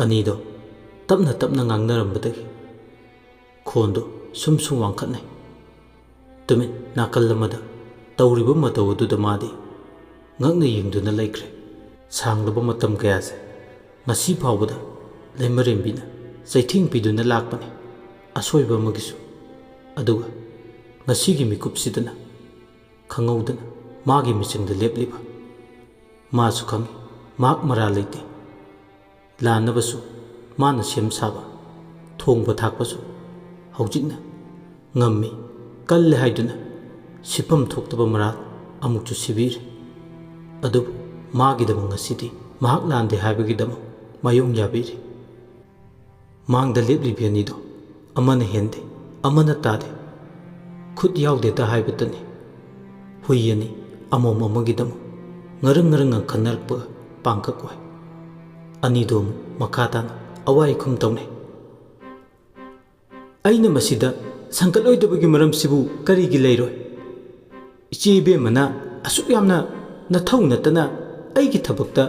ꯑꯅꯤꯗꯣ ꯇꯞꯅ ꯇꯞꯅ ꯉꯥꯡꯅꯔꯝꯕꯗꯒꯤ ꯈꯣꯟꯗꯣ ꯁꯨꯝ ꯁꯨꯝ ꯋꯥꯡꯈꯠꯅꯩ꯫ ꯇꯨꯃꯤꯟ ꯅꯥꯀꯜ ꯑꯃꯗ ꯇꯧꯔꯤꯕ ꯃꯇꯧ ꯑꯗꯨꯗ ꯃꯥꯗꯤ ꯉꯛꯅ ꯌꯦꯡꯗꯨꯅ ꯂꯩꯈ꯭ꯔꯦ꯫ ꯁꯥꯡꯂꯕ ꯃꯇꯝ ꯀꯌꯥꯁꯦ ꯉꯁꯤ ꯐꯥꯎꯕꯗ ꯂꯩꯃꯔꯦꯝꯕꯤꯅ ꯆꯩꯊꯦꯡ ꯄꯤꯗꯨꯅ ꯂꯥꯛꯄꯅꯤ ꯑꯁꯣꯏꯕ ꯑꯃꯒꯤꯁꯨ꯫ ꯑꯗꯨꯒ ꯉꯁꯤꯒꯤ ꯃꯤꯀꯨꯞꯁꯤꯗꯅ ꯈꯪꯍꯧꯗꯅ ꯃꯥꯒꯤ ꯃꯤꯆꯪꯗ ꯂꯦꯞꯂꯤꯕ꯫ ꯃꯥꯁꯨ ꯈꯪꯏ ꯃꯍꯥꯛ ꯃꯔꯥꯜ ꯂꯩꯇꯦ꯫ ꯂꯥꯟꯅꯕꯁꯨ ꯃꯥꯅ ꯁꯦꯝ ꯁꯥꯕ, ꯊꯣꯡꯕ ꯊꯥꯛꯄꯁꯨ ꯍꯧꯖꯤꯛꯅ ꯉꯝꯃꯤ ꯀꯜꯂꯦ ꯍꯥꯏꯗꯨꯅ ꯁꯤꯐꯝ ꯊꯣꯛꯇꯕ ꯃꯔꯥꯜ ꯑꯃꯨꯛꯁꯨ ꯁꯤꯕꯤꯔꯤ꯫ ꯑꯗꯨꯕꯨ ꯃꯥꯒꯤꯗꯃꯛ ꯉꯁꯤꯗꯤ ꯃꯍꯥꯛ ꯂꯥꯟꯗꯦ ꯍꯥꯏꯕꯒꯤꯗꯃꯛ ꯃꯥꯌꯣꯡ ꯌꯥꯕꯤꯔꯤ꯫ ꯃꯥꯡꯗ ꯂꯦꯞꯂꯤꯕꯤ ꯑꯅꯤꯗꯣ ꯑꯃꯅ ꯍꯦꯟꯗꯦ ꯑꯃꯅ ꯇꯥꯗꯦ, ꯈꯨꯠ ꯌꯥꯎꯗꯦꯇ ꯍꯥꯏꯕꯇꯅꯤ꯫ ꯍꯨꯏ ꯑꯅꯤ ꯑꯃꯣꯝ ꯑꯃꯒꯤꯗꯃꯛ ꯉꯔꯪ ꯉꯔꯪ ꯈꯟꯅꯔꯛꯄꯒ ꯄꯥꯡꯀꯛ ꯑꯣꯏ꯫ ꯑꯅꯤꯗꯣ ꯑꯃꯨꯛ ꯃꯈꯥ ꯇꯥꯅ ꯑꯋꯥꯏ ꯈꯨꯝ ꯇꯧꯅꯩ꯫ ꯑꯩꯅ ꯃꯁꯤꯗ ꯁꯪꯒꯠꯂꯣꯏꯗꯕꯒꯤ ꯃꯔꯝꯁꯤꯕꯨ ꯀꯔꯤꯒꯤ ꯂꯩꯔꯣꯏ? ꯏꯆꯦ ꯏꯕꯦꯝꯃꯅ ꯑꯁꯨꯛ ꯌꯥꯝꯅ ꯅꯊꯧ ꯅꯠꯇꯅ ꯑꯩꯒꯤ ꯊꯕꯛꯇ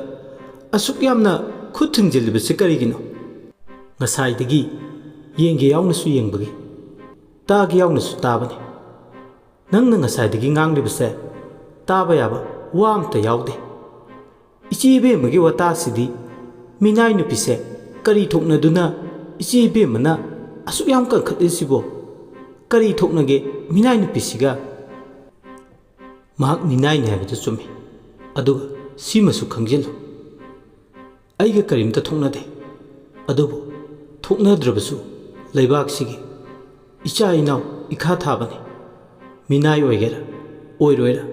ꯑꯁꯨꯛ ꯌꯥꯝꯅ ꯈꯨꯠ ꯊꯤꯡꯖꯤꯜꯂꯤꯕꯁꯤ ꯀꯔꯤꯒꯤꯅꯣ? ꯉꯁꯥꯏꯗꯒꯤ ꯌꯦꯡꯒꯦ ꯌꯥꯎꯅꯁꯨ ꯌꯦꯡꯕꯒꯤ, ꯇꯥꯒꯦ ꯌꯥꯎꯅꯁꯨ ꯇꯥꯕꯅꯤ꯫ ꯅꯪꯅ ꯉꯁꯥꯏꯗꯒꯤ ꯉꯥꯡꯂꯤꯕꯁꯦ ꯇꯥꯕ ꯌꯥꯕ ꯋꯥ ꯑꯝꯇ ꯌꯥꯎꯗꯦ꯫ ꯏꯆꯦ ꯏꯕꯦꯝꯃꯒꯤ ꯋꯥꯇꯥꯁꯤꯗꯤ ꯃꯤꯅꯥꯏ ꯅꯨꯄꯤꯁꯦ ꯀꯔꯤ ꯊꯣꯛꯅꯗꯨꯅ ꯏꯆꯦ ꯏꯕꯦꯝꯃꯅ ꯑꯁꯨꯛ ꯌꯥꯝ ꯀꯟꯈꯠꯂꯤꯁꯤꯕꯣ? ꯀꯔꯤ ꯊꯣꯛꯅꯒꯦ ꯃꯤꯅꯥꯏ ꯅꯨꯄꯤꯁꯤꯒ? ꯃꯍꯥꯛ ꯃꯤꯅꯥꯏꯅꯤ ꯍꯥꯏꯕꯗꯨ ꯆꯨꯝꯃꯤ, ꯑꯗꯨꯒ ꯁꯤꯃꯁꯨ ꯈꯪꯖꯤꯜꯂꯨ, ꯑꯩꯒ ꯀꯔꯤꯝꯇ ꯊꯣꯛꯅꯗꯦ꯫ ꯑꯗꯨꯕꯨ ꯊꯣꯛꯅꯗ꯭ꯔꯕꯁꯨ ꯂꯩꯕꯥꯛꯁꯤꯒꯤ ꯏꯆꯥ ꯏꯅꯥꯎ ꯏꯈꯥ ꯊꯥꯕꯅꯤ꯫ ꯃꯤꯅꯥꯏ ꯑꯣꯏꯒꯦꯔꯥ ꯑꯣꯏꯔꯣꯏꯔꯥ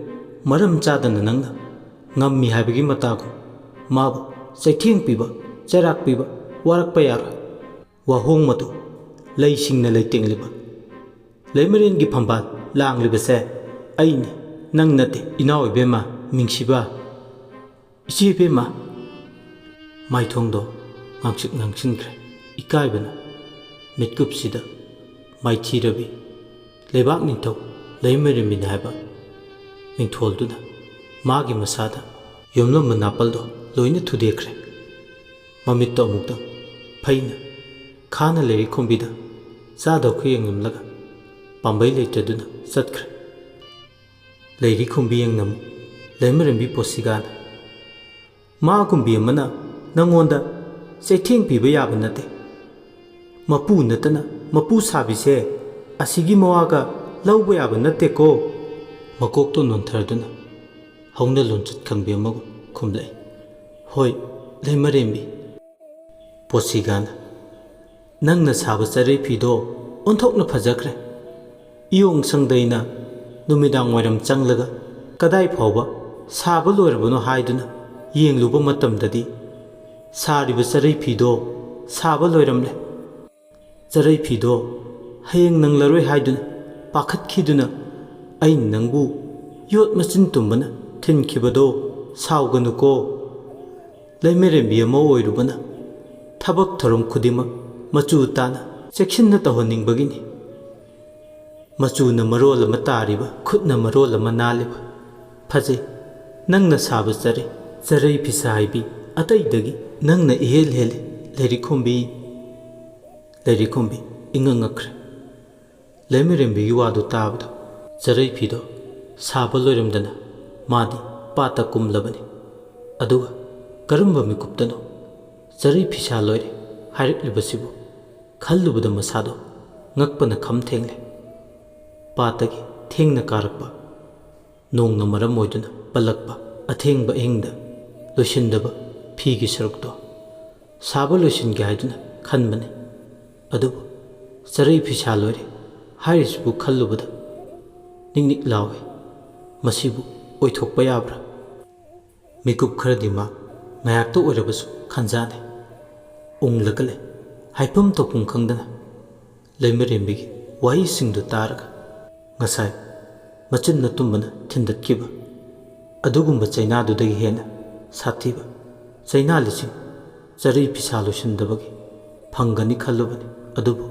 ꯃꯔꯝ ꯆꯥꯗꯅ ꯅꯪꯅ ꯉꯝꯃꯤ ꯍꯥꯏꯕꯒꯤ ꯃꯇꯥꯒꯨꯝ ꯃꯥꯕꯨ ꯆꯩꯊꯦꯡ ꯄꯤꯕ, ꯆꯩꯔꯥꯛ ꯄꯤꯕ ꯋꯥꯔꯛꯄ ꯌꯥꯔꯣꯏ꯫ ꯋꯥꯍꯣꯡ ꯃꯇꯨ ꯂꯩꯁꯤꯡꯅ ꯂꯩꯇꯦꯡꯂꯤꯕ ꯂꯩꯃꯔꯦꯟꯒꯤ ꯐꯝꯕꯥꯜ ꯂꯥꯡꯂꯤꯕꯁꯦ ꯑꯩꯅꯤ, ꯅꯪ ꯅꯠꯇꯦ ꯏꯅꯥꯎ ꯏꯕꯦꯝꯃ ꯃꯤꯡꯁꯤꯕ, ꯏꯆꯦ ꯏꯕꯦꯝꯃ꯫ ꯃꯥꯏꯊꯣꯡꯗꯣ ꯉꯥꯡꯁꯤꯛ ꯉꯥꯡꯁꯤꯟꯈ꯭ꯔꯦ ꯏꯀꯥꯏꯕꯅ꯫ ꯃꯤꯠꯀꯨꯞꯁꯤꯗ ꯃꯥꯏꯊꯤꯔꯕꯤ ꯂꯩꯕꯥꯛ ꯅꯤꯡꯊꯧ ꯂꯩꯃꯔꯦꯝꯕꯤꯅꯤ ꯍꯥꯏꯕ ꯃꯤꯡꯊꯣꯜꯗꯨꯅ ꯃꯥꯒꯤ ꯃꯁꯥꯗ ꯌꯣꯝꯂꯝꯕ ꯅꯥꯄꯜꯗꯣ ꯂꯣꯏꯅ ꯊꯨꯗꯦꯛꯈ꯭ꯔꯦ꯫ ꯃꯃꯤꯠꯇꯣ ꯑꯃꯨꯛꯇꯪ ꯐꯩꯅ ꯈꯥꯅ ꯂꯩꯔꯤꯈꯣꯝꯕꯤꯗ ꯆꯥꯗꯧꯈ ꯌꯦꯡꯂꯝꯂꯒ ꯄꯥꯝꯕꯩ ꯂꯩꯇꯗꯨꯅ ꯆꯠꯈ꯭ꯔꯦ꯫ ꯂꯩꯔꯤꯈꯣꯝꯕꯤ ꯌꯦꯡꯅꯃꯨ ꯂꯩꯃꯔꯦꯝꯕꯤ ꯄꯣꯠꯁꯤꯒꯥꯅ, ꯃꯥꯒꯨꯝꯕꯤ ꯑꯃꯅ ꯅꯪꯉꯣꯟꯗ ꯆꯩꯊꯦꯡ ꯄꯤꯕ ꯌꯥꯕ ꯅꯠꯇꯦ꯫ ꯃꯄꯨ ꯅꯠꯇꯅ ꯃꯄꯨ ꯁꯥꯕꯤꯁꯦ ꯑꯁꯤꯒꯤ ꯃꯋꯥꯒ ꯂꯧꯕ ꯌꯥꯕ ꯅꯠꯇꯦꯀꯣ꯫ ꯃꯀꯣꯛꯇꯣ ꯅꯣꯟꯊꯔꯗꯨꯅ ꯍꯧꯅ ꯂꯣꯟꯆꯠ ꯈꯪꯕꯤ ꯑꯃꯒꯨꯝ ꯈꯨꯝꯂꯛꯏ꯫ ꯍꯣꯏ ꯂꯩꯃꯔꯦꯝꯕꯤ꯫ ꯄꯣꯠꯁꯤꯒꯥꯅ, ꯅꯪꯅ ꯁꯥꯕ ꯆꯔꯩ ꯐꯤꯗꯣ ꯑꯣꯟꯊꯣꯛꯅ ꯐꯖꯈ꯭ꯔꯦ꯫ ꯏꯌꯣꯡ ꯁꯪꯗꯩꯅ ꯅꯨꯃꯤꯗꯥꯡ ꯋꯥꯏꯔꯝ ꯆꯪꯂꯒ ꯀꯗꯥꯏ ꯐꯥꯎꯕ ꯁꯥꯕ ꯂꯣꯏꯔꯕꯅꯣ ꯍꯥꯏꯗꯨꯅ ꯌꯦꯡꯂꯨꯕ ꯃꯇꯝꯗꯗꯤ ꯁꯥꯔꯤꯕ ꯆꯔꯩ ꯐꯤꯗꯣ ꯁꯥꯕ ꯂꯣꯏꯔꯝꯂꯦ꯫ ꯆꯔꯩ ꯐꯤꯗꯣ ꯍꯌꯦꯡ ꯅꯪꯂꯔꯣꯏ ꯍꯥꯏꯗꯨꯅ ꯄꯥꯈꯠꯈꯤꯗꯨꯅ ꯑꯩꯅ ꯅꯪꯕꯨ ꯌꯣꯠ ꯃꯆꯤꯟ ꯇꯨꯝꯕꯅ ꯊꯤꯟꯈꯤꯕꯗꯣ ꯁꯥꯎꯒꯅꯨꯀꯣ꯫ ꯂꯩꯃꯔꯦꯝꯕꯤ ꯑꯃ ꯑꯣꯏꯔꯨꯕꯅ ꯊꯕꯛ ꯊꯧꯔꯝ ꯈꯨꯗꯤꯡꯃꯛ ꯃꯆꯨ ꯇꯥꯅ ꯆꯦꯛꯁꯤꯟꯅ ꯇꯧꯍꯟꯅꯤꯡꯕꯒꯤꯅꯤ꯫ ꯃꯆꯨꯅ ꯃꯔꯣꯜ ꯑꯃ ꯇꯥꯔꯤꯕ, ꯈꯨꯠꯅ ꯃꯔꯣꯜ ꯑꯃ ꯅꯥꯜꯂꯤꯕ, ꯐꯖꯩ ꯅꯪꯅ ꯁꯥꯕ ꯆꯔꯩ ꯐꯤꯁꯥ ꯍꯥꯏꯕꯤ ꯑꯇꯩꯗꯒꯤ ꯅꯪꯅ ꯏꯍꯦꯜ ꯍꯦꯜꯂꯤ ꯂꯩꯔꯤꯈꯣꯝꯕꯤ꯫ ꯂꯩꯔꯤꯈꯣꯝꯕꯤ ꯏꯉꯛ ꯉꯛꯈ꯭ꯔꯦ ꯂꯩꯃꯔꯦꯝꯕꯤꯒꯤ ꯋꯥꯗꯨ ꯇꯥꯕꯗ꯫ ꯆꯔꯩ ꯐꯤꯗꯣ ꯁꯥꯕ ꯂꯣꯏꯔꯝꯗꯅ ꯃꯥꯗꯤ ꯄꯥꯠꯇ ꯀꯨꯝꯂꯕꯅꯤ꯫ ꯑꯗꯨꯒ ꯀꯔꯝꯕ ꯃꯤꯀꯨꯞꯇꯅꯣ ꯆꯔꯩ ꯐꯤꯁꯥ ꯂꯣꯏꯔꯦ ꯍꯥꯏꯔꯛꯂꯤꯕꯁꯤꯕꯨ ꯈꯜꯂꯨꯕꯗ ꯃꯁꯥꯗꯣ ꯉꯛꯄꯅ ꯈꯝ ꯊꯦꯡꯂꯦ꯫ ꯄꯥꯠꯇꯒꯤ ꯊꯦꯡꯅ ꯀꯥꯔꯛꯄ ꯅꯣꯡꯅ ꯃꯔꯝ ꯑꯣꯏꯗꯨꯅ ꯄꯜꯂꯛꯄ ꯑꯊꯦꯡꯕ ꯑꯍꯤꯡꯗ ꯂꯣꯏꯁꯤꯟꯗꯕ ꯐꯤꯒꯤ ꯁꯔꯨꯛꯇꯣ ꯁꯥꯕ ꯂꯣꯏꯁꯤꯟꯒꯦ ꯍꯥꯏꯗꯨꯅ ꯈꯟꯕꯅꯤ꯫ ꯑꯗꯨꯕꯨ ꯆꯔꯩ ꯐꯤꯁꯥ ꯂꯣꯏꯔꯦ ꯍꯥꯏꯔꯤꯁꯤꯕꯨ ꯈꯜꯂꯨꯕꯗ ꯅꯤꯛ ꯂꯥꯎꯏ꯫ ꯃꯁꯤꯕꯨ ꯑꯣꯏꯊꯣꯛꯄ ꯌꯥꯕ꯭ꯔꯥ? ꯃꯤꯀꯨꯞ ꯈꯔꯗꯤ ꯃꯥ ꯉꯥꯏꯍꯥꯛꯇ ꯑꯣꯏꯔꯕꯁꯨ ꯈꯟꯖꯥꯟꯅꯩ꯫ ꯎꯪꯂꯒ ꯂꯩ ꯍꯥꯏꯐꯝ ꯇꯧꯐꯝ ꯈꯪꯗꯅ ꯂꯩꯃꯔꯦꯝꯕꯤꯒꯤ ꯋꯥꯍꯩꯁꯤꯡꯗꯨ ꯇꯥꯔꯒ꯫ ꯉꯁꯥꯏ ꯃꯆꯤꯟꯅ ꯇꯨꯝꯕꯅ ꯊꯤꯟꯗꯠꯈꯤꯕ ꯑꯗꯨꯒꯨꯝꯕ ꯆꯩꯅꯥꯗꯨꯗꯒꯤ ꯍꯦꯟꯅ ꯁꯥꯊꯤꯕ ꯆꯩꯅꯥ ꯂꯤꯁꯤꯡ ꯆꯔꯩ ꯐꯤꯁꯥ ꯂꯣꯏꯁꯤꯟꯗꯕꯒꯤ ꯐꯪꯒꯅꯤ ꯈꯜꯂꯨꯕꯅꯤ꯫ ꯑꯗꯨꯕꯨ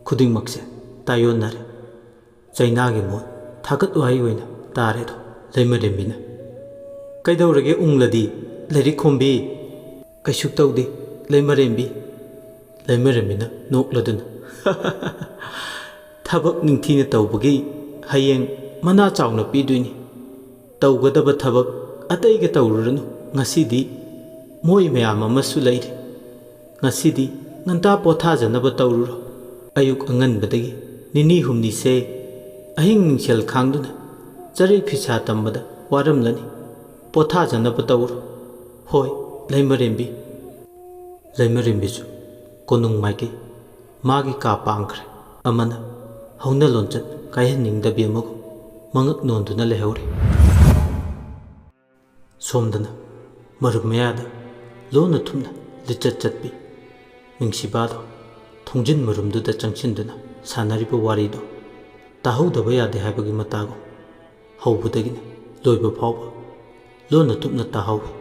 ꯈꯨꯗꯤꯡꯃꯛꯁꯦ ꯇꯥꯏꯑꯣꯟꯅꯔꯦ꯫ ꯆꯩꯅꯥꯒꯤ ꯃꯣꯠ ꯊꯥꯒꯠ ꯋꯥꯍꯩ ꯑꯣꯏꯅ ꯇꯥꯔꯦꯗꯣ ꯂꯩꯃꯔꯦꯝꯕꯤꯅ꯫ ꯀꯩꯗꯧꯔꯒꯦ ꯎꯪꯂꯗꯤ ꯂꯩꯔꯤꯈꯣꯝꯕꯤ? ꯀꯩꯁꯨ ꯇꯧꯗꯦ ꯂꯩꯃꯔꯦꯝꯕꯤ ꯂꯩꯃꯔꯦꯝꯕꯤꯅ ꯅꯣꯛꯂꯗꯨꯅ ꯊꯕꯛ ꯅꯤꯡꯊꯤꯅ ꯇꯧꯕꯒꯤ ꯍꯌꯦꯡ ꯃꯅꯥ ꯆꯥꯎꯅ ꯄꯤꯗꯣꯏꯅꯤ ꯇꯧꯒꯗꯕ ꯊꯕꯛ ꯑꯇꯩꯒ ꯇꯧꯔꯨꯔꯅꯨ ꯉꯁꯤꯗꯤ ꯃꯣꯏ ꯃꯌꯥꯝ ꯑꯃꯁꯨ ꯂꯩꯔꯤ ꯉꯁꯤꯗꯤ ꯉꯟꯇꯥ ꯄꯣꯊꯥꯖꯅꯕ ꯇꯧꯔꯨꯔꯣ ꯑꯌꯨꯛ ꯑꯉꯟꯕꯗꯒꯤ ꯅꯤꯅꯤ ꯍꯨꯝꯅꯤꯁꯦ ꯑꯍꯤꯡ ꯅꯤꯡꯁꯦꯜ ꯈꯥꯡꯗꯨꯅ ꯆꯔꯩ ꯐꯤꯁꯥ ꯇꯝꯕꯗ ꯋꯥꯔꯝꯂꯅꯤ ꯄꯣꯊꯥꯖꯅꯕ ꯇꯧꯔꯣ ꯍꯣꯏ ꯂꯩꯃꯔꯦꯝꯕꯤ ꯂꯩꯃꯔꯦꯝꯕꯤꯁꯨ ꯀꯣꯅꯨꯡ ꯃꯥꯏꯀꯩ ꯃꯥꯒꯤ ꯀꯥ ꯄꯥꯡꯈ꯭ꯔꯦ ꯑꯃꯅ ꯍꯧꯅ ꯂꯣꯟꯆꯠ ꯀꯥꯏꯍꯟꯅꯤꯡꯗꯕꯤ ꯑꯃꯒꯨꯝ ꯃꯉꯛ ꯅꯣꯟꯗꯨꯅ ꯂꯩꯍꯧꯔꯤ ꯁꯣꯝꯗꯅ ꯃꯔꯨꯞ ꯃꯌꯥꯗ ꯂꯣꯟꯅ ꯊꯨꯝꯅ ꯂꯤꯆꯠ ꯆꯠꯄꯤ ꯅꯨꯡꯁꯤꯕꯥꯗꯣ ꯊꯣꯡꯖꯤꯟ ꯃꯔꯨꯝꯗꯨꯗ ꯆꯪꯁꯤꯟꯗꯨꯅ ꯁꯥꯟꯅꯔꯤꯕ ꯋꯥꯔꯤꯗꯣ ꯇꯥꯍꯧꯗꯕ ꯌꯥꯗꯦ ꯍꯥꯏꯕꯒꯤ ꯃꯇꯥꯒꯨꯝ ꯍꯧꯕꯗꯒꯤꯅ ꯂꯣꯏꯕ ꯐꯥꯎꯕ ꯂꯣꯟꯅ ꯊꯨꯞꯅ ꯇꯥꯍꯧꯏ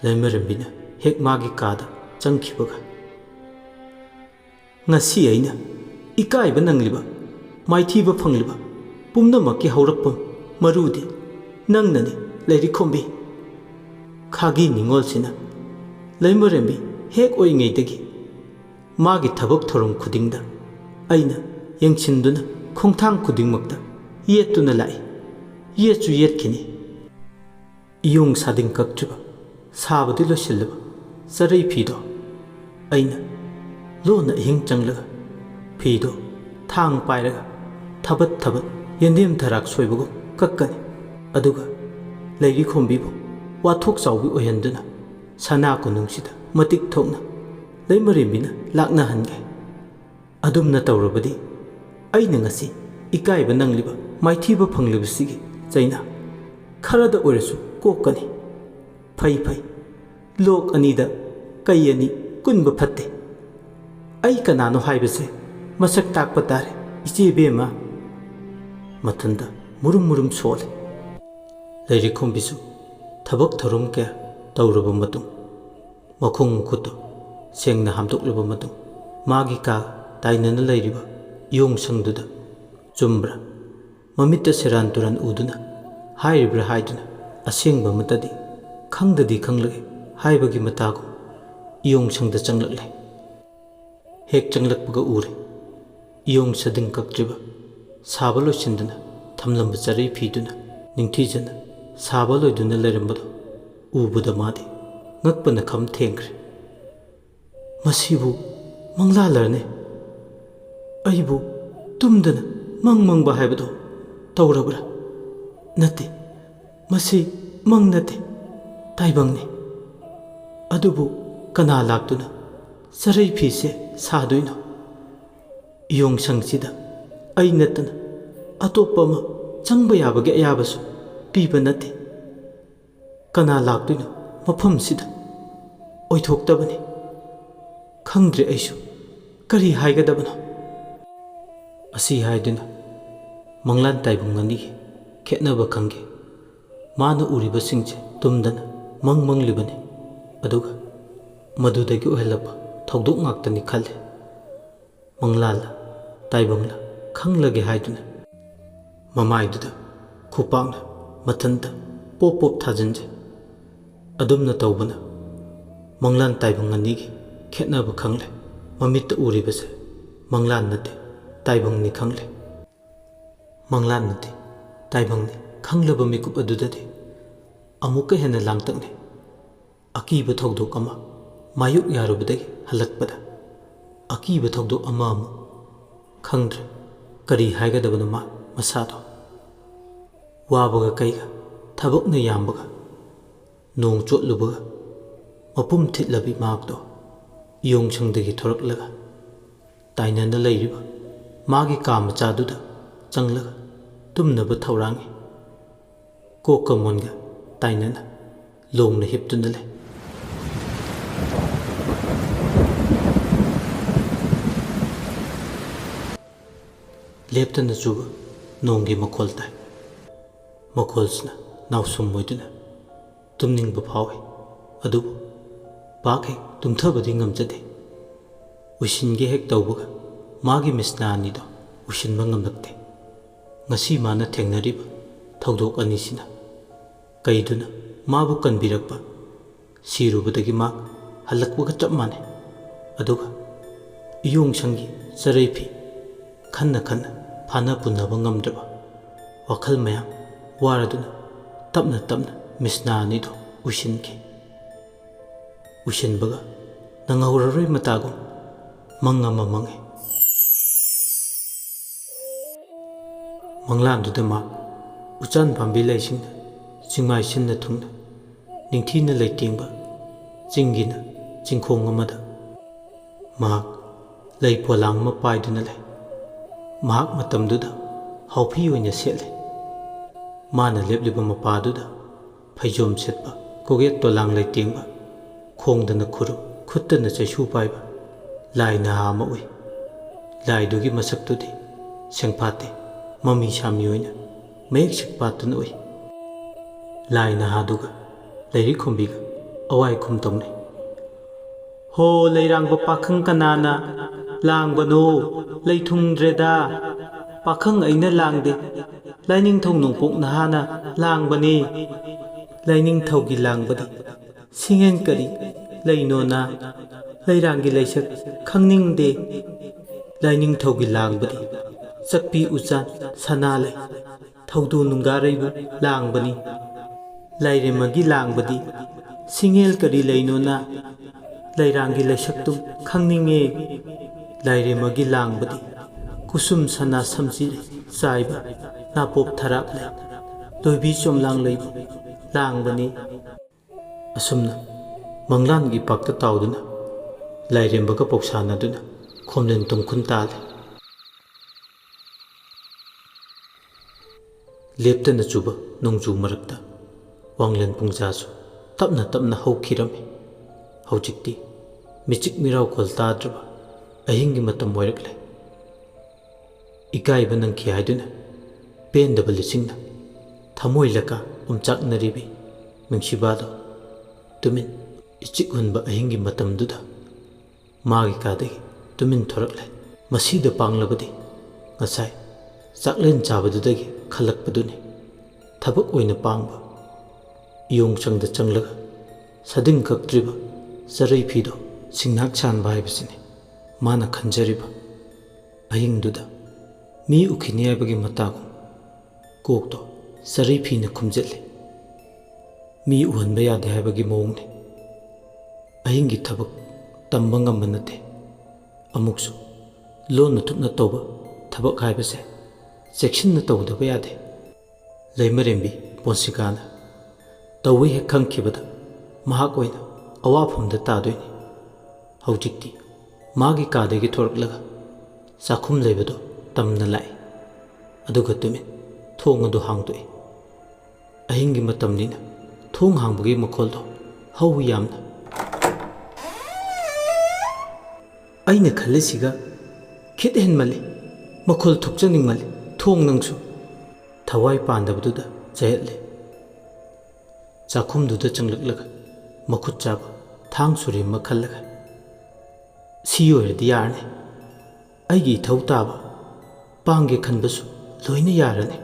ꯂꯩꯃꯔꯦꯝꯕꯤꯅ ꯍꯦꯛ ꯃꯥꯒꯤ ꯀꯥꯗ ꯆꯪꯈꯤꯕꯒ ꯉꯁꯤ ꯑꯩꯅ ꯏꯀꯥꯏꯕ ꯅꯪꯂꯤꯕ ꯃꯥꯏꯊꯤꯕ ꯐꯪꯂꯤꯕ ꯄꯨꯝꯅꯃꯛꯀꯤ ꯍꯧꯔꯛꯐꯝ ꯃꯔꯨꯗꯤ ꯅꯪꯅꯅꯤ ꯂꯩꯔꯤꯈꯣꯝꯕꯤ ꯈꯥꯒꯤ ꯅꯤꯡꯉꯣꯜꯁꯤꯅ ꯂꯩꯃꯔꯦꯝꯕꯤ ꯍꯦꯛ ꯑꯣꯏꯔꯤꯉꯩꯗꯒꯤ ꯃꯥꯒꯤ ꯊꯕꯛ ꯊꯧꯔꯝ ꯈꯨꯗꯤꯡꯗ ꯑꯩꯅ ꯌꯦꯡꯁꯤꯟꯗꯨꯅ ꯈꯣꯡꯊꯥꯡ ꯈꯨꯗꯤꯡꯃꯛꯇ ꯌꯦꯠꯇꯨꯅ ꯂꯥꯛꯏ ꯌꯦꯠꯁꯨ ꯌꯦꯠꯈꯤꯅꯤ ꯏꯌꯣꯡ ꯁꯥꯗꯤꯡ ꯀꯛꯇ꯭ꯔꯤꯕ ꯁꯥꯕꯗꯤ ꯂꯣꯏꯁꯤꯜꯂꯕ ꯆꯔꯩ ꯐꯤꯗꯣ ꯑꯩꯅ ꯂꯣꯟꯅ ꯑꯍꯤꯡ ꯆꯪꯂꯒ ꯐꯤꯗꯣ ꯊꯥꯡ ꯄꯥꯏꯔꯒ ꯊꯕꯠ ꯊꯕꯠ ꯌꯦꯟꯗꯦꯝ ꯊꯔꯥꯛ ꯁꯣꯏꯕꯒꯨꯝ ꯀꯛꯀꯅꯤ ꯑꯗꯨꯒ ꯂꯩꯔꯤꯈꯣꯝꯕꯤꯕꯨ ꯋꯥꯊꯣꯛ ꯆꯥꯎꯕꯤ ꯑꯣꯏꯍꯟꯗꯨꯅ ꯁꯅꯥ ꯀꯣꯅꯨꯡꯁꯤꯗ ꯃꯇꯤꯛ ꯊꯣꯛꯅ ꯂꯩꯃꯔꯦꯝꯕꯤꯅ ꯂꯥꯛꯅꯍꯟꯒꯦ ꯑꯗꯨꯝꯅ ꯇꯧꯔꯕꯗꯤ ꯑꯩꯅ ꯉꯁꯤ ꯏꯀꯥꯏꯕ ꯅꯪꯂꯤꯕ ꯃꯥꯏꯊꯤꯕ ꯐꯪꯂꯤꯕꯁꯤꯒꯤ ꯆꯩꯅꯥ ꯈꯔꯗ ꯑꯣꯏꯔꯁꯨ ꯀꯣꯛꯀꯅꯤ ꯐꯩ ꯐꯩ ꯂꯣꯛ ꯑꯅꯤꯗ ꯀꯩ ꯑꯅꯤ ꯀꯨꯟꯕ ꯐꯠꯇꯦ ꯑꯩ ꯀꯅꯥꯅꯣ ꯍꯥꯏꯕꯁꯦ ꯃꯁꯛ ꯇꯥꯛꯄ ꯇꯥꯔꯦ ꯏꯆꯦꯕꯦꯝꯃ ꯃꯊꯟꯗ ꯃꯨꯔꯨꯝ ꯃꯨꯔꯨꯝ ꯁꯣꯜꯂꯤ ꯂꯩꯔꯤꯈꯣꯝꯕꯤꯁꯨ ꯊꯕꯛ ꯊꯧꯔꯝ ꯀꯌꯥ ꯇꯧꯔꯕ ꯃꯇꯨꯡ ꯃꯈꯣꯡ ꯃꯈꯨꯠꯇꯨ ꯁꯦꯡꯅ ꯍꯥꯝꯗꯣꯛꯂꯕ ꯃꯇꯨꯡ ꯃꯥꯒꯤ ꯀꯥ ꯇꯥꯏꯅꯅ ꯂꯩꯔꯤꯕ ꯏꯌꯣꯡꯁꯪꯗꯨꯗ ꯆꯨꯝꯕ꯭ꯔꯥ ꯃꯃꯤꯠꯇ ꯁꯦꯔꯥꯟ ꯇꯨꯔꯥꯟ ꯎꯗꯨꯅ ꯍꯥꯏꯔꯤꯕ꯭ꯔꯥ ꯍꯥꯏꯗꯨꯅ ꯑꯁꯦꯡꯕ ꯑꯃꯇꯗꯤ ꯈꯪꯗꯗꯤ ꯈꯪꯂꯒꯦ ꯍꯥꯏꯕꯒꯤ ꯃꯇꯥꯒꯨꯝ ꯏꯌꯣꯡꯁꯪꯗ ꯆꯪꯂꯛꯂꯦ ꯍꯦꯛ ꯆꯪꯂꯛꯄꯒ ꯎꯔꯦ ꯏꯌꯣꯡ ꯁꯥꯗꯤꯡ ꯀꯛꯇ꯭ꯔꯤꯕ ꯁꯥꯕ ꯂꯣꯏꯁꯤꯟꯗꯨꯅ ꯊꯝꯂꯝꯕ ꯆꯔꯩ ꯐꯤꯗꯨꯅ ꯅꯤꯡꯊꯤꯖꯅ ꯁꯥꯕ ꯂꯣꯏꯗꯨꯅ ꯂꯩꯔꯝꯕꯗꯣ ꯎꯕꯗ ꯃꯥꯗꯤ ꯉꯛꯄꯅ ꯈꯝ ꯊꯦꯡꯈ꯭ꯔꯦ ꯃꯁꯤꯕꯨ ꯃꯪꯂꯥꯟꯂꯔꯅꯦ ꯑꯩꯕꯨ ꯇꯨꯝꯗꯅ ꯃꯪꯕ ꯍꯥꯏꯕꯗꯣ ꯇꯧꯔꯕ꯭ꯔꯥ ꯅꯠꯇꯦ ꯃꯁꯤ ꯃꯪ ꯅꯠꯇꯦ ꯇꯥꯏꯕꯪꯅꯤ ꯑꯗꯨꯕꯨ ꯀꯅꯥ ꯂꯥꯛꯇꯨꯅ ꯆꯔꯩ ꯐꯤꯁꯦ ꯁꯥꯗꯣꯏꯅꯣ ꯏꯌꯣꯡꯁꯪꯁꯤꯗ ꯑꯩ ꯅꯠꯇꯅ ꯑꯇꯣꯞꯄ ꯑꯃ ꯆꯪꯕ ꯌꯥꯕꯒꯤ ꯑꯌꯥꯕꯁꯨ ꯄꯤꯕ ꯅꯠꯇꯦ ꯀꯅꯥ ꯂꯥꯛꯇꯣꯏꯅꯣ ꯃꯐꯝꯁꯤꯗ ꯑꯣꯏꯊꯣꯛꯇꯕꯅꯤ ꯈꯪꯗ꯭ꯔꯦ ꯑꯩꯁꯨ ꯀꯔꯤ ꯍꯥꯏꯒꯗꯕꯅꯣ ꯑꯁꯤ ꯍꯥꯏꯗꯨꯅ ꯃꯪꯂꯥꯟ ꯇꯥꯏꯕꯪ ꯑꯅꯤꯒꯤ ꯈꯦꯠꯅꯕ ꯈꯪꯒꯦ ꯃꯥꯅ ꯎꯔꯤꯕꯁꯤꯡꯁꯦ ꯇꯨꯝꯗꯅ ꯃꯪꯂꯤꯕꯅꯤ ꯑꯗꯨꯒ ꯃꯗꯨꯗꯒꯤ ꯑꯣꯏꯍꯜꯂꯛꯄ ꯊꯧꯗꯣꯛ ꯉꯥꯛꯇꯅꯤ ꯈꯜꯂꯤ ꯃꯪꯂꯥꯟꯂ ꯇꯥꯏꯕꯪꯂ ꯈꯪꯂꯒꯦ ꯍꯥꯏꯗꯨꯅ ꯃꯃꯥꯏꯗꯨꯗ ꯈꯨꯄꯥꯛꯅ ꯃꯊꯟꯇ ꯄꯣꯞ ꯄꯣꯞ ꯊꯥꯖꯤꯟꯖꯩ ꯑꯗꯨꯝꯅ ꯇꯧꯕꯅ ꯃꯪꯂꯥꯟ ꯇꯥꯏꯕꯪ ꯑꯅꯤꯒꯤ ꯈꯦꯠꯅꯕ ꯈꯪꯂꯦ ꯃꯃꯤꯠꯇ ꯎꯔꯤꯕꯁꯦ ꯃꯪꯂꯥꯟ ꯅꯠꯇꯦ ꯇꯥꯏꯕꯪꯅꯤ ꯈꯪꯂꯦ ꯃꯪꯂꯥꯟ ꯅꯠꯇꯦ ꯇꯥꯏꯕꯪꯅꯤ ꯈꯪꯂꯕ ꯃꯤꯀꯨꯞ ꯑꯗꯨꯗꯗꯤ ꯑꯃꯨꯛꯀ ꯍꯦꯟꯅ ꯂꯥꯡꯇꯛꯅꯩ ꯑꯀꯤꯕ ꯊꯧꯗꯣꯛ ꯑꯃ ꯃꯥꯌꯣꯛ ꯌꯥꯔꯨꯕꯗꯒꯤ ꯍꯜꯂꯛꯄꯗ ꯑꯀꯤꯕ ꯊꯧꯗꯣꯛ ꯑꯃ ꯈꯪꯗ꯭ꯔꯦ ꯀꯔꯤ ꯍꯥꯏꯒꯗꯕꯅꯣ ꯃꯁꯥꯗꯣ ꯋꯥꯕꯒ ꯀꯩꯒ ꯊꯕꯛꯅ ꯌꯥꯝꯕꯒ ꯅꯣꯡ ꯆꯣꯠꯂꯨꯕꯒ ꯃꯄꯨꯝ ꯊꯤꯠꯂꯕꯤ ꯃꯍꯥꯛꯇꯣ ꯏꯌꯣꯡꯁꯪꯗꯒꯤ ꯊꯣꯔꯛꯂꯒ ꯇꯥꯏꯅꯅ ꯂꯩꯔꯤꯕ ꯃꯥꯒꯤ ꯀꯥ ꯃꯆꯥꯗꯨꯗ ꯆꯪꯂꯒ ꯇꯨꯝꯅꯕ ꯊꯧꯔꯥꯡꯉꯤ ꯀꯣꯛꯀ ꯃꯣꯟꯒ ꯇꯥꯏꯅꯅ ꯂꯣꯡꯅ ꯍꯤꯞꯇꯨꯅ ꯂꯩ ꯂꯦꯞꯇꯅ ꯆꯨꯕ ꯅꯣꯡꯒꯤ ꯃꯈꯣꯜ ꯇꯥꯏ ꯃꯈꯣꯜꯁꯤꯅ ꯅꯥꯎꯁꯨꯝ ꯑꯣꯏꯗꯨꯅ ꯇꯨꯝꯅꯤꯡꯕ ꯐꯥꯎꯏ ꯑꯗꯨꯕꯨ ꯄꯥꯛ ꯍꯦꯛ ꯇꯨꯝꯊꯕꯗꯤ ꯉꯝꯖꯗꯦ ꯎꯏꯁꯤꯟꯒꯦ ꯍꯦꯛ ꯇꯧꯕꯒ ꯃꯥꯒꯤ ꯃꯤꯠꯅ ꯑꯅꯤꯗꯣ ꯎꯏꯁꯤꯟꯕ ꯉꯝꯂꯛꯇꯦ ꯉꯁꯤ ꯃꯥꯅ ꯊꯦꯡꯅꯔꯤꯕ ꯊꯧꯗꯣꯛ ꯑꯅꯤꯁꯤꯅ ꯀꯩꯗꯨꯅ ꯃꯥꯕꯨ ꯀꯟꯕꯤꯔꯛꯄ ꯁꯤꯔꯨꯕꯗꯒꯤ ꯃꯥ ꯍꯜꯂꯛꯄꯒ ꯆꯞ ꯃꯥꯟꯅꯩ ꯑꯗꯨꯒ ꯏꯌꯣꯡꯁꯪꯒꯤ ꯆꯔꯩ ꯐꯤ ꯈꯟꯅ ꯈꯟꯅ ꯐꯥꯅ ꯄꯨꯅꯕ ꯉꯝꯗ꯭ꯔꯕ ꯋꯥꯈꯜ ꯃꯌꯥꯝ ꯋꯥꯔꯗꯨꯅ ꯇꯞꯅ ꯇꯞꯅ ꯃꯤꯁꯅꯥ ꯑꯅꯤꯗꯨ ꯎꯏꯁꯤꯟꯈꯤ ꯎꯏꯁꯤꯟꯕꯒ ꯅꯪꯍꯧꯔꯔꯣꯏ ꯃꯇꯥꯒꯨꯝ ꯃꯪ ꯑꯃ ꯃꯪꯉꯤ ꯃꯪꯂꯥꯟꯗꯨꯗ ꯃꯍꯥꯛ ꯎꯆꯥꯟ ꯄꯥꯝꯕꯤ ꯂꯩꯁꯤꯡꯅ ꯆꯤꯡꯃꯥꯏ ꯁꯤꯟꯅ ꯊꯨꯡꯅ ꯅꯤꯡꯊꯤꯅ ꯂꯩꯇꯦꯡꯕ ꯆꯤꯡꯒꯤꯅ ꯆꯤꯡꯈꯣꯡ ꯑꯃꯗ ꯃꯍꯥꯛ ꯂꯩ ꯄꯣꯂꯥꯡ ꯑꯃ ꯄꯥꯏꯗꯨꯅ ꯂꯩ ꯃꯍꯥꯛ ꯃꯇꯝꯗꯨꯗ ꯍꯥꯎꯐꯤ ꯑꯣꯏꯅ ꯁꯦꯠꯂꯤ ꯃꯥꯅ ꯂꯦꯞꯂꯤꯕ ꯃꯄꯥꯗꯨꯗ ꯐꯩꯖꯣꯝ ꯁꯦꯠꯄ ꯀꯣꯛꯌꯦꯠ ꯇꯣꯂꯥꯡ ꯂꯩꯇꯦꯡꯕ ꯈꯣꯡꯗꯅ ꯈꯨꯔꯨ ꯈꯨꯠꯇꯅ ꯆꯩꯁꯨ ꯄꯥꯏꯕ ꯂꯥꯏ ꯅꯍꯥ ꯑꯃ ꯎꯏ ꯂꯥꯏꯗꯨꯒꯤ ꯃꯁꯛꯇꯨꯗꯤ ꯁꯦꯡꯐꯥꯠꯇꯦ ꯃꯃꯤ ꯁꯥꯃꯤ ꯑꯣꯏꯅ ꯃꯌꯦꯛ ꯁꯦꯛꯄꯥꯠꯇꯨꯅ ꯎꯏ ꯂꯥꯏ ꯅꯍꯥꯗꯨꯒ ꯂꯩꯔꯤꯛ ꯈꯣꯝꯕꯤꯒ ꯑꯋꯥꯏ ꯈꯨꯝ ꯇꯧꯅꯩ ꯍꯣ ꯂꯩꯔꯥꯡꯕ ꯄꯥꯈꯪ ꯀꯅꯥꯅ ꯂꯥꯡꯕꯅꯣ ꯂꯩꯊꯨꯡꯗ꯭ꯔꯦꯗ ꯄꯥꯈꯪ ꯑꯩꯅ ꯂꯥꯡꯗꯦ ꯂꯥꯏꯅꯤꯡꯊꯧ ꯅꯣꯡꯄꯣꯛ ꯅꯍꯥꯅ ꯂꯥꯡꯕꯅꯤ ꯂꯥꯏꯅꯤꯡꯊꯧꯒꯤ ꯂꯥꯡꯕꯗꯤ ꯁꯤꯡꯉꯦꯟ ꯀꯔꯤ ꯂꯩꯅꯣꯅ ꯂꯩꯔꯥꯡꯒꯤ ꯂꯩꯁꯛ ꯈꯪꯅꯤꯡꯗꯦ ꯂꯥꯏꯅꯤꯡꯊꯧꯒꯤ ꯂꯥꯡꯕꯗꯤ ꯆꯛꯄꯤ ꯎꯆꯥꯟ ꯁꯅꯥ ꯂꯩ ꯊꯧꯗꯣ ꯅꯨꯡꯒꯥꯔꯩꯕꯨ ꯂꯥꯡꯕꯅꯤ ꯂꯥꯏꯔꯦꯝꯃꯒꯤ ꯂꯥꯡꯕꯗꯤ ꯁꯤꯡꯉꯦꯜ ꯀꯔꯤ ꯂꯩꯅꯣꯅ ꯂꯩꯔꯥꯡꯒꯤ ꯂꯩꯁꯛꯇꯨꯝ ꯈꯪꯅꯤꯡꯉꯦ ꯂꯥꯏꯔꯦꯝꯃꯒꯤ ꯂꯥꯡꯕꯗꯤ ꯀꯨꯁꯨꯝ ꯁꯅꯥ ꯁꯝꯖꯤꯔꯩ ꯆꯥꯏꯕ ꯅꯥꯄꯣꯞ ꯊꯔꯥꯞ ꯂꯩ ꯂꯣꯏꯕꯤ ꯆꯣꯝꯂꯥꯡ ꯂꯩꯕꯨ ꯂꯥꯡꯕꯅꯤ ꯑꯁꯨꯝꯅ ꯃꯪꯂꯥꯟꯒꯤ ꯏꯄꯥꯛꯇ ꯇꯥꯎꯗꯨꯅ ꯂꯥꯏꯔꯦꯝꯕꯒ ꯄꯧꯁꯥꯅꯗꯨꯅ ꯈꯣꯝꯂꯦꯟ ꯇꯨꯝꯈꯨꯟ ꯇꯥꯜꯂꯤ ꯂꯦꯞꯇꯅ ꯆꯨꯕ ꯅꯣꯡꯖꯨ ꯃꯔꯛꯇ ꯋꯥꯡꯂꯦꯟ ꯄꯨꯡꯖꯥꯁꯨ ꯇꯞꯅ ꯇꯞꯅ ꯍꯧꯈꯤꯔꯝꯃꯤ ꯍꯧꯖꯤꯛꯇꯤ ꯃꯤꯆꯤꯛ ꯃꯤꯔꯥꯎꯈꯣꯜ ꯇꯥꯗ꯭ꯔꯕ ꯑꯍꯤꯡꯒꯤ ꯃꯇꯝ ꯑꯣꯏꯔꯛꯂꯦ ꯏꯀꯥꯏꯕ ꯅꯪꯈꯤ ꯍꯥꯏꯗꯨꯅ ꯄꯦꯟꯗꯕ ꯂꯤꯁꯤꯡꯅ ꯊꯃꯣꯏ ꯂꯀꯥ ꯎꯝꯆꯥꯛꯅꯔꯤꯕꯤ ꯅꯨꯡꯁꯤꯕꯥꯗꯣ ꯇꯨꯃꯤꯟ ꯏꯆꯤꯛ ꯍꯨꯟꯕ ꯑꯍꯤꯡꯒꯤ ꯃꯇꯝꯗꯨꯗ ꯃꯥꯒꯤ ꯀꯥꯗꯒꯤ ꯇꯨꯃꯤꯟ ꯊꯣꯔꯛꯂꯦ ꯃꯁꯤꯗ ꯄꯥꯡꯂꯕꯗꯤ ꯉꯁꯥꯏ ꯆꯥꯛꯂꯦꯟ ꯆꯥꯕꯗꯨꯗꯒꯤ ꯈꯜꯂꯛꯄꯗꯨꯅꯤ ꯊꯕꯛ ꯑꯣꯏꯅ ꯄꯥꯡꯕ ꯏꯌꯣꯡꯁꯪꯗ ꯆꯪꯂꯒ ꯁꯥꯗꯤꯡ ꯀꯛꯇ꯭ꯔꯤꯕ ꯆꯔꯩ ꯐꯤꯗꯣ ꯁꯤꯡꯅꯥꯛ ꯁꯥꯟꯕ ꯍꯥꯏꯕꯁꯤꯅꯤ ꯃꯥꯅ ꯈꯟꯖꯔꯤꯕ ꯑꯍꯤꯡꯗꯨꯗ ꯃꯤ ꯎꯈꯤꯅꯤ ꯍꯥꯏꯕꯒꯤ ꯃꯇꯥꯒꯨꯝ ꯀꯣꯛꯇꯣ ꯆꯔꯩ ꯐꯤꯅ ꯈꯨꯝꯖꯤꯜꯂꯤ ꯃꯤ ꯎꯍꯟꯕ ꯌꯥꯗꯦ ꯍꯥꯏꯕꯒꯤ ꯃꯑꯣꯡꯅꯤ ꯑꯍꯤꯡꯒꯤ ꯊꯕꯛ ꯇꯝꯕ ꯉꯝꯕ ꯅꯠꯇꯦ ꯑꯃꯨꯛꯁꯨ ꯂꯣꯟꯅ ꯊꯨꯞꯅ ꯇꯧꯕ ꯊꯕꯛ ꯍꯥꯏꯕꯁꯦ ꯆꯦꯛꯁꯤꯟꯅ ꯇꯧꯗꯕ ꯌꯥꯗꯦ ꯂꯩꯃꯔꯦꯝꯕꯤ ꯄꯣꯟꯁꯤꯀꯥꯅ ꯇꯧꯕ ꯍꯦꯛ ꯈꯪꯈꯤꯕꯗ ꯃꯍꯥꯛ ꯑꯣꯏꯅ ꯑꯋꯥꯐꯝꯗ ꯇꯥꯗꯣꯏꯅꯤ ꯍꯧꯖꯤꯛꯇꯤ ꯃꯥꯒꯤ ꯀꯥꯗꯒꯤ ꯊꯣꯔꯛꯂꯒ ꯆꯥꯛꯈꯨꯝ ꯂꯩꯕꯗꯣ ꯇꯝꯅ ꯂꯥꯛꯏ ꯑꯗꯨꯒ ꯇꯨꯃꯤꯟ ꯊꯣꯡ ꯑꯗꯨ ꯍꯥꯡꯗꯣꯛꯏ ꯑꯍꯤꯡꯒꯤ ꯃꯇꯝꯅꯤꯅ ꯊꯣꯡ ꯍꯥꯡꯕꯒꯤ ꯃꯈꯣꯜꯗꯣ ꯍꯧꯋꯤ ꯌꯥꯝꯅ ꯑꯩꯅ ꯈꯜꯂꯤꯁꯤꯒ ꯈꯤꯠ ꯍꯦꯟꯃꯜꯂꯤ ꯃꯈꯣꯜ ꯊꯣꯛꯆꯅꯤꯡꯃꯜꯂꯤ ꯊꯣꯡ ꯅꯪꯁꯨ ꯊꯋꯥꯏ ꯄꯥꯟꯗꯕꯗꯨꯗ ꯆꯌꯦꯠꯂꯤ ꯆꯥꯛꯈꯨꯝꯗꯨꯗ ꯆꯪꯂꯛꯂꯒ ꯃꯈꯨꯠ ꯆꯥꯕ ꯊꯥꯡ ꯁꯨꯔꯤ ꯑꯃ ꯈꯜꯂꯒ ꯁꯤ ꯑꯣꯏꯔꯗꯤ ꯌꯥꯔꯅꯤ ꯑꯩꯒꯤ ꯏꯊꯧ ꯇꯥꯕ ꯄꯥꯡꯒꯦ ꯈꯟꯕꯁꯨ ꯂꯣꯏꯅ ꯌꯥꯔꯅꯤ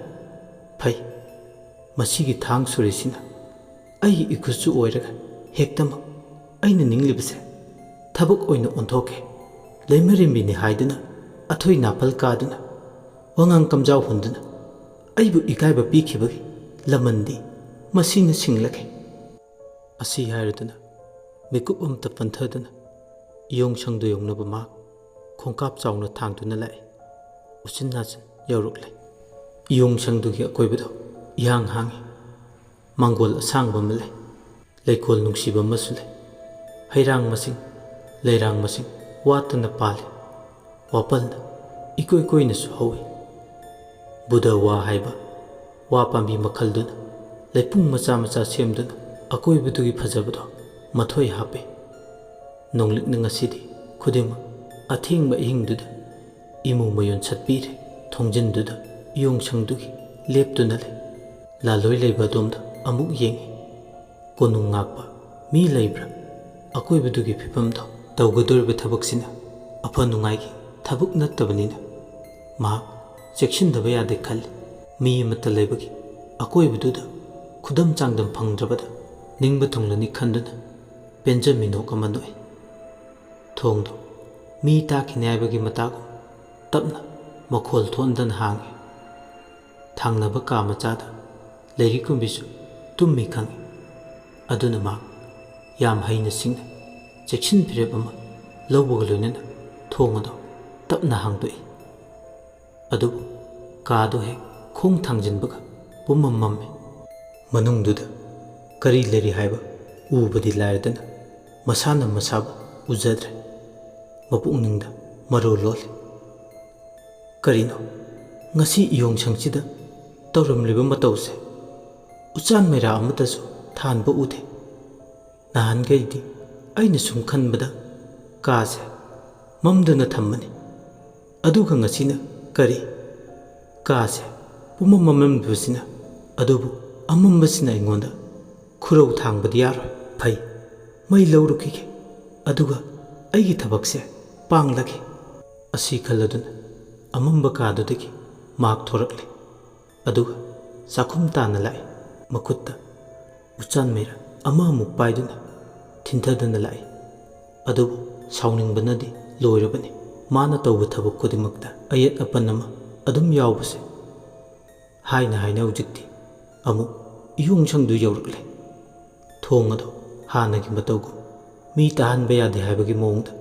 ꯐꯩ ꯃꯁꯤꯒꯤ ꯊꯥꯡ ꯁꯨꯔꯤꯁꯤꯅ ꯑꯩꯒꯤ ꯏꯈꯨꯠꯁꯨ ꯑꯣꯏꯔꯒ ꯍꯦꯛꯇꯃꯛ ꯑꯩꯅ ꯅꯤꯡꯂꯤꯕꯁꯦ ꯊꯕꯛ ꯑꯣꯏꯅ ꯑꯣꯟꯊꯣꯛꯀꯦ ꯂꯩꯃꯔꯦꯝꯕꯤꯅꯤ ꯍꯥꯏꯗꯨꯅ ꯑꯊꯣꯏ ꯅꯥꯄꯜ ꯀꯥꯗꯨꯅ ꯋꯥꯉꯥꯡ ꯀꯝꯖꯥꯎ ꯍꯨꯟꯗꯨꯅ ꯑꯩꯕꯨ ꯏꯀꯥꯏꯕ ꯄꯤꯈꯤꯕꯒꯤ ꯂꯃꯟꯗꯤ ꯃꯁꯤꯅ ꯁꯤꯡꯂꯒꯦ ꯑꯁꯤ ꯍꯥꯏꯔꯗꯨꯅ ꯃꯤꯀꯨꯞ ꯑꯃꯇ ꯄꯟꯊꯗꯨꯅ ꯏꯌꯣꯡꯁꯪꯗꯨ ꯌꯧꯅꯕ ꯃꯍꯥꯛ ꯈꯣꯡꯀꯥꯞ ꯆꯥꯎꯅ ꯊꯥꯡꯗꯨꯅ ꯂꯥꯛꯏ ꯎꯆꯤꯟ ꯅꯥꯆꯤꯟ ꯌꯧꯔꯛꯂꯦ ꯏꯌꯣꯡꯁꯪꯗꯨꯒꯤ ꯑꯀꯣꯏꯕꯗꯣ ꯏꯍꯥꯡ ꯍꯥꯡꯏ ꯃꯥꯡꯒꯣꯜ ꯑꯁꯥꯡꯕ ꯑꯃ ꯂꯩ ꯂꯩꯀꯣꯜ ꯅꯨꯡꯁꯤꯕ ꯑꯃꯁꯨ ꯂꯩ ꯍꯩꯔꯥꯡ ꯃꯁꯤꯡ ꯂꯩꯔꯥꯡ ꯃꯁꯤꯡ ꯋꯥꯠꯇꯅ ꯄꯥꯜꯂꯤ ꯋꯥꯄꯜꯅ ꯏꯀꯣꯏ ꯀꯣꯏꯅꯁꯨ ꯍꯧꯏ ꯕꯨꯙ ꯋꯥ ꯍꯥꯏꯕ ꯋꯥ ꯄꯥꯝꯕꯤ ꯃꯈꯜꯗꯨꯅ ꯂꯩꯄꯨꯡ ꯃꯆꯥ ꯃꯆꯥ ꯁꯦꯝꯗꯨꯅ ꯑꯀꯣꯏꯕꯗꯨꯒꯤ ꯐꯖꯕꯗꯣ ꯃꯊꯣꯏ ꯍꯥꯞꯄꯤ ꯅꯣꯡꯂꯤꯛꯅ ꯉꯁꯤꯗꯤ ꯈꯨꯗꯤꯡꯃꯛ ꯑꯊꯦꯡꯕ ꯑꯍꯤꯡꯗꯨꯗ ꯏꯃꯨ ꯃꯌꯣꯟ ꯁꯠꯄꯤꯔꯦ ꯊꯣꯡꯖꯤꯟꯗꯨꯗ ꯏꯌꯣꯡꯁꯪꯗꯨꯒꯤ ꯂꯦꯞꯇꯨꯅ ꯂꯩ ꯂꯥꯂꯣꯏ ꯂꯩꯕ ꯑꯗꯣꯝꯗ ꯑꯃꯨꯛ ꯌꯦꯡꯏ ꯀꯣꯅꯨꯡ ꯉꯥꯛꯄ ꯃꯤ ꯂꯩꯕ꯭ꯔꯥ ꯑꯀꯣꯏꯕꯗꯨꯒꯤ ꯐꯤꯕꯝꯗꯣ ꯇꯧꯒꯗꯧꯔꯤꯕ ꯊꯕꯛꯁꯤꯅ ꯑꯐ ꯅꯨꯡꯉꯥꯏꯒꯤ ꯊꯕꯛ ꯅꯠꯇꯕꯅꯤꯅ ꯃꯍꯥꯛ ꯆꯦꯛꯁꯤꯟꯗꯕ ꯌꯥꯗꯦ ꯈꯜꯂꯤ ꯃꯤ ꯑꯃꯠꯇ ꯂꯩꯕꯒꯤ ꯑꯀꯣꯏꯕꯗꯨꯗ ꯈꯨꯗꯝ ꯆꯥꯡꯗꯝ ꯐꯪꯗ꯭ꯔꯕꯗ ꯅꯤꯡꯕ ꯊꯨꯡꯂꯅꯤ ꯈꯟꯗꯨꯅ ꯄꯦꯟꯖ ꯃꯤꯅꯣꯛ ꯑꯃ ꯅꯣꯛꯏ꯫ ꯊꯣꯡꯗꯣ ꯃꯤ ꯇꯥꯈꯤꯅꯤ ꯍꯥꯏꯕꯒꯤ ꯃꯇꯥꯒꯨꯝ ꯇꯞꯅ ꯃꯈꯣꯜ ꯊꯣꯛꯍꯟꯗꯅ ꯍꯥꯡꯉꯤ꯫ ꯊꯪꯅꯕ ꯀꯥ ꯃꯆꯥꯗ ꯂꯩꯔꯤꯛꯀꯨꯝꯕꯤꯁꯨ ꯇꯨꯝꯃꯤ ꯈꯪꯏ꯫ ꯑꯗꯨꯅ ꯃꯥ ꯌꯥꯝ ꯍꯩꯅ ꯁꯤꯡꯅ ꯆꯦꯛꯁꯤꯟ ꯐꯤꯔꯦꯞ ꯑꯃ ꯂꯧꯕꯒ ꯂꯣꯏꯅꯅ ꯊꯣꯡ ꯑꯗꯣ ꯇꯞꯅ ꯍꯥꯡꯗꯣꯛꯏ꯫ ꯑꯗꯨꯕꯨ ꯀꯥꯗꯣ ꯍꯦꯛ ꯈꯣꯡ ꯊꯥꯡꯖꯤꯟꯕꯒ ꯄꯨꯝꯃꯝ ꯃꯝꯃꯤ꯫ ꯃꯅꯨꯡꯗꯨꯗ ꯀꯔꯤ ꯂꯩꯔꯤ ꯍꯥꯏꯕ ꯎꯕꯗꯤ ꯂꯥꯏꯔꯗꯅ ꯃꯁꯥꯅ ꯃꯁꯥꯕꯨ ꯎꯖꯗ꯭ꯔꯦ꯫ ꯃꯄꯨꯛꯅꯤꯡꯗ ꯃꯔꯣ ꯂꯣꯜꯂꯤ꯫ ꯀꯔꯤꯅꯣ ꯉꯁꯤ ꯏꯌꯣꯡꯁꯪꯁꯤꯗ ꯇꯧꯔꯝꯂꯤꯕ ꯃꯇꯧꯁꯦ? ꯎꯆꯥꯟ ꯃꯩꯔꯥ ꯑꯃꯠꯇꯁꯨ ꯊꯥꯟꯕ ꯎꯗꯦ꯫ ꯅꯍꯥꯟꯈꯩꯗꯤ ꯑꯩꯅ ꯁꯨꯝ ꯈꯟꯕꯗ ꯀꯥꯁꯦ ꯃꯝꯗꯨꯅ ꯊꯝꯕꯅꯤ꯫ ꯑꯗꯨꯒ ꯉꯁꯤꯅ ꯀꯔꯤ? ꯀꯥꯁꯦ ꯄꯨꯝꯃꯝ ꯃꯝꯂꯝꯂꯤꯕꯁꯤꯅ, ꯑꯗꯨꯕꯨ ꯑꯃꯝꯕꯁꯤꯅ ꯑꯩꯉꯣꯟꯗ ꯈꯨꯔꯧ ꯊꯥꯡꯕꯗꯤ ꯌꯥꯔꯣꯏ꯫ ꯐꯩ, ꯃꯩ ꯂꯧꯔꯨꯈꯤꯒꯦ, ꯑꯗꯨꯒ ꯑꯩꯒꯤ ꯊꯕꯛꯁꯦ ꯄꯥꯡꯂꯒꯦ꯫ ꯑꯁꯤ ꯈꯜꯂꯗꯨꯅ ꯑꯃꯝꯕ ꯀꯥꯗꯨꯗꯒꯤ ꯃꯍꯥꯛ ꯊꯣꯔꯛꯂꯦ꯫ ꯑꯗꯨꯒ ꯆꯥꯛꯈꯨꯝ ꯇꯥꯟꯅ ꯂꯥꯛꯏ꯫ ꯃꯈꯨꯠꯇ ꯎꯆꯥꯟ ꯃꯩꯔꯥ ꯑꯃꯃꯨꯛ ꯄꯥꯏꯗꯨꯅ ꯊꯤꯟꯊꯗꯨꯅ ꯂꯥꯛꯏ꯫ ꯑꯗꯨꯕꯨ ꯁꯥꯎꯅꯤꯡꯕꯅꯗꯤ ꯂꯣꯏꯔꯕꯅꯤ꯫ ꯃꯥꯅ ꯇꯧꯕ ꯊꯕꯛ ꯈꯨꯗꯤꯡꯃꯛꯇ ꯑꯌꯦꯠ ꯑꯄꯟ ꯑꯃ ꯑꯗꯨꯝ ꯌꯥꯎꯕꯁꯦ꯫ ꯍꯥꯏꯅ ꯍꯧꯖꯤꯛꯇꯤ ꯑꯃꯨꯛ ꯏꯌꯣꯡꯁꯪꯗꯨ ꯌꯧꯔꯛꯂꯦ꯫ ꯊꯣꯡ ꯑꯗꯣ ꯍꯥꯟꯅꯒꯤ ꯃꯇꯧꯒꯨꯝ ꯃꯤ ꯇꯥꯍꯟꯕ ꯌꯥꯗꯦ ꯍꯥꯏꯕꯒꯤ ꯃꯑꯣꯡꯗ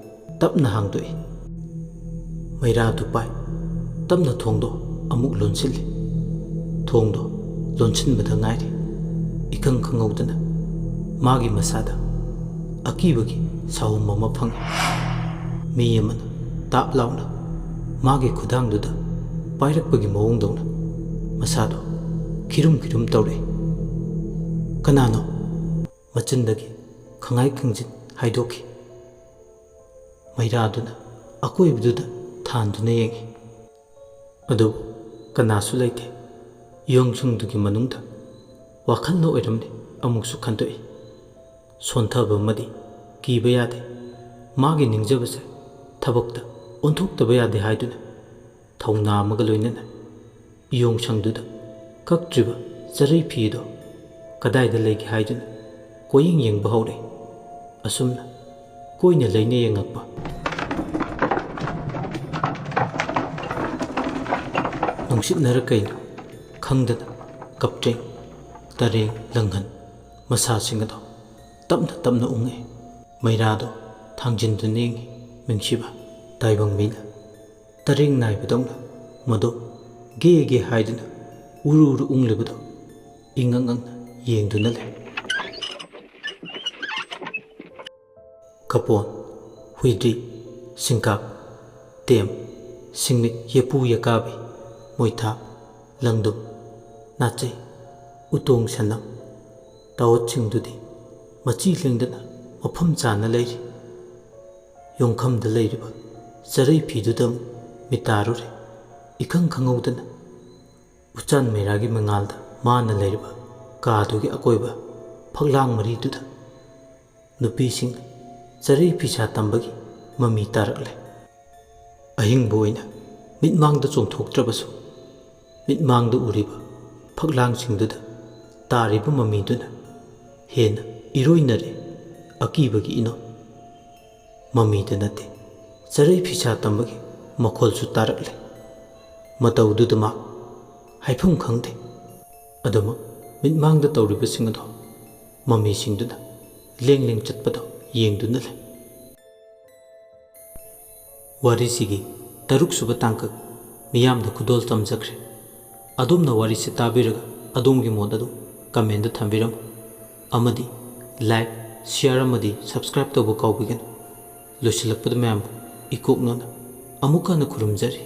ꯇꯞꯅ ꯍꯥꯡꯗꯣꯛꯏ꯫ ꯃꯩꯔꯥꯗꯨ ꯄꯥꯏ ꯇꯞꯅ ꯊꯣꯡꯗꯣ ꯑꯃꯨꯛ ꯂꯣꯟꯁꯤꯜꯂꯤ꯫ ꯊꯣꯡꯗꯣ ꯂꯣꯟꯁꯤꯟꯕꯗ ꯉꯥꯏꯔꯤ꯫ ꯏꯈꯪ ꯈꯪꯍꯧꯗꯅ ꯃꯥꯒꯤ ꯃꯁꯥꯗ ꯑꯀꯤꯕꯒꯤ ꯁꯥꯍꯨꯝ ꯑꯃ ꯐꯪꯏ꯫ ꯃꯤ ꯑꯃꯅ ꯇꯥꯞ ꯂꯥꯎꯅ ꯃꯥꯒꯤ ꯈꯨꯗꯥꯡꯗꯨꯗ ꯄꯥꯏꯔꯛꯄꯒꯤ ꯃꯑꯣꯡꯗꯧꯅ ꯃꯁꯥꯗꯣ ꯈꯤꯔꯨꯝ ꯈꯤꯔꯨꯝ ꯇꯧꯔꯛꯏ꯫ ꯀꯅꯥꯅꯣ? ꯃꯆꯤꯟꯗꯒꯤ ꯈꯪꯍꯥꯏ ꯈꯪꯖꯤꯟ ꯍꯥꯏꯗꯣꯛꯈꯤ꯫ ꯃꯩꯔꯥꯗꯨꯅ ꯑꯀꯣꯏꯕꯗꯨꯗ ꯊꯥꯟꯗꯨꯅ ꯌꯦꯡꯉꯤ꯫ ꯑꯗꯨꯕꯨ ꯀꯅꯥꯁꯨ ꯂꯩꯇꯦ꯫ ꯏꯌꯣꯡꯁꯪꯗꯨꯒꯤ ꯃꯅꯨꯡꯗ ꯋꯥꯈꯜꯅ ꯑꯣꯏꯔꯝꯅꯤ ꯑꯃꯨꯛꯁꯨ ꯈꯟꯗꯣꯛꯏ꯫ ꯁꯣꯟꯊꯕ ꯑꯃꯗꯤ ꯀꯤꯕ ꯌꯥꯗꯦ꯫ ꯃꯥꯒꯤ ꯅꯤꯡꯖꯕꯁꯦ ꯊꯕꯛꯇ ꯑꯣꯟꯊꯣꯛꯇꯕ ꯌꯥꯗꯦ ꯍꯥꯏꯗꯨꯅ ꯊꯧꯅꯥ ꯑꯃꯒ ꯂꯣꯏꯅꯅ ꯏꯌꯣꯡꯁꯪꯗꯨꯗ ꯀꯛꯇ꯭ꯔꯤꯕ ꯆꯔꯩ ꯐꯤ ꯑꯗꯣ ꯀꯗꯥꯏꯗ ꯂꯩꯒꯦ ꯍꯥꯏꯗꯨꯅ ꯀꯣꯏꯌꯦꯡ ꯌꯦꯡꯕ ꯍꯧꯔꯛꯏ꯫ ꯑꯁꯨꯝꯅ ꯀꯣꯏꯅ ꯂꯩꯅ ꯌꯦꯡꯉꯛꯄ ꯅꯨꯡꯁꯤꯠꯅꯔ ꯀꯩꯅꯣ ꯈꯪꯗꯅ ꯀꯞꯇ꯭ꯔꯤꯡ ꯇꯔꯦꯡ ꯂꯪꯍꯟ ꯃꯁꯥꯁꯤꯡ ꯑꯗꯣ ꯇꯞꯅ ꯇꯞꯅ ꯎꯪꯉꯛꯏ꯫ ꯃꯩꯔꯥꯗꯣ ꯊꯥꯡꯖꯤꯟꯗꯨꯅ ꯌꯦꯡꯉꯤ꯫ ꯃꯤꯡꯁꯤꯕ ꯇꯥꯏꯕꯪ ꯃꯤꯅ ꯇꯔꯦꯡ ꯅꯥꯏꯕꯗꯧꯅ ꯃꯗꯣ ꯒꯦ ꯒꯦ ꯍꯥꯏꯗꯨꯅ ꯎꯔꯨ ꯎꯔꯨ ꯎꯪꯂꯤꯕꯗꯣ ꯏꯉꯛ ꯉꯛꯅ ꯌꯦꯡꯗꯨꯅ ꯂꯩ꯫ ꯀꯄꯣꯟ, ꯍꯨꯏꯗ꯭ꯔꯤ, ꯁꯤꯡꯀꯥꯞ, ꯇꯦꯝ, ꯁꯤꯡꯃꯤꯠ ꯌꯦꯄꯨ ꯌꯦꯀꯥꯕꯤ, ꯃꯣꯏꯊꯥꯞ, ꯂꯪꯗꯨꯝ, ꯅꯥꯆꯩ, ꯎꯇꯣꯡ ꯁꯅꯝ, ꯇꯥꯋꯠꯁꯤꯡꯗꯨꯗꯤ ꯃꯆꯤ ꯂꯦꯡꯗꯅ ꯃꯐꯝ ꯆꯥꯅ ꯂꯩꯔꯤ꯫ ꯌꯣꯡꯈꯝꯗ ꯂꯩꯔꯤꯕ ꯆꯔꯩ ꯐꯤꯗꯨꯗ ꯑꯃꯨꯛ ꯃꯤꯠꯇꯥꯔꯨꯔꯦ꯫ ꯏꯈꯪ ꯈꯪꯍꯧꯗꯅ ꯎꯆꯥꯟ ꯃꯩꯔꯥꯒꯤ ꯃꯉꯥꯜꯗ ꯃꯥꯅ ꯂꯩꯔꯤꯕ ꯀꯥꯗꯨꯒꯤ ꯑꯀꯣꯏꯕ ꯐꯛꯂꯥꯡ ꯃꯔꯤꯗꯨꯗ ꯅꯨꯄꯤꯁꯤꯡꯅ ꯆꯔꯩ ꯐꯤꯁꯥ ꯇꯝꯕꯒꯤ ꯃꯃꯤ ꯇꯥꯔꯛꯂꯦ꯫ ꯑꯍꯤꯡꯕ ꯑꯣꯏꯅ ꯃꯤꯠꯃꯥꯡꯗ ꯆꯣꯡꯊꯣꯛꯇ꯭ꯔꯕꯁꯨ ꯃꯤꯠꯃꯥꯡꯗ ꯎꯔꯤꯕ ꯐꯛꯂꯥꯡꯁꯤꯡꯗꯨꯗ ꯇꯥꯔꯤꯕ ꯃꯃꯤꯗꯨꯅ ꯍꯦꯟꯅ ꯏꯔꯣꯏꯅꯔꯦ ꯑꯀꯤꯕꯒꯤ ꯏꯅꯣꯠ꯫ ꯃꯃꯤꯗ ꯅꯠꯇꯦ, ꯆꯔꯩ ꯐꯤꯁꯥ ꯇꯝꯕꯒꯤ ꯃꯈꯣꯜꯁꯨ ꯇꯥꯔꯛꯂꯦ꯫ ꯃꯇꯧꯗꯨꯗ ꯃꯥ ꯍꯥꯏꯐꯝ ꯈꯪꯗꯦ꯫ ꯑꯗꯨꯃꯛ ꯃꯤꯠꯃꯥꯡꯗ ꯇꯧꯔꯤꯕꯁꯤꯡ ꯑꯗꯣ ꯃꯃꯤꯁꯤꯡꯗꯨꯅ ꯂꯦꯡ ꯂꯦꯡ ꯆꯠꯄꯗꯣ ꯌꯦꯡꯗꯨꯅ ꯂꯩ꯫ ꯋꯥꯔꯤꯁꯤꯒꯤ 6ꯁꯨꯕ ꯇꯥꯡꯀꯛ ꯃꯤꯌꯥꯝꯗ ꯈꯨꯗꯣꯜ ꯇꯝꯖꯈ꯭ꯔꯦ꯫ ꯑꯗꯣꯝꯅ ꯋꯥꯔꯤꯁꯤ ꯇꯥꯕꯤꯔꯒ ꯑꯗꯣꯝꯒꯤ ꯃꯣꯠ ꯑꯗꯨ ꯀꯃꯦꯟꯗ ꯊꯝꯕꯤꯔꯝꯃꯨ꯫ ꯑꯃꯗꯤ ꯂꯥꯏꯛ, ꯁꯤꯌꯥꯔ ꯑꯃꯗꯤ ꯁꯕꯁꯀ꯭ꯔꯥꯏꯕ ꯇꯧꯕ ꯀꯥꯎꯕꯤꯒꯅꯨ꯫ ꯂꯣꯏꯁꯤꯜꯂꯛꯄꯗ ꯃꯌꯥꯝꯕꯨ ꯏꯀꯣꯛꯅꯅ ꯑꯃꯨꯛ ꯍꯟꯅ ꯈꯨꯔꯨꯝꯖꯔꯤ꯫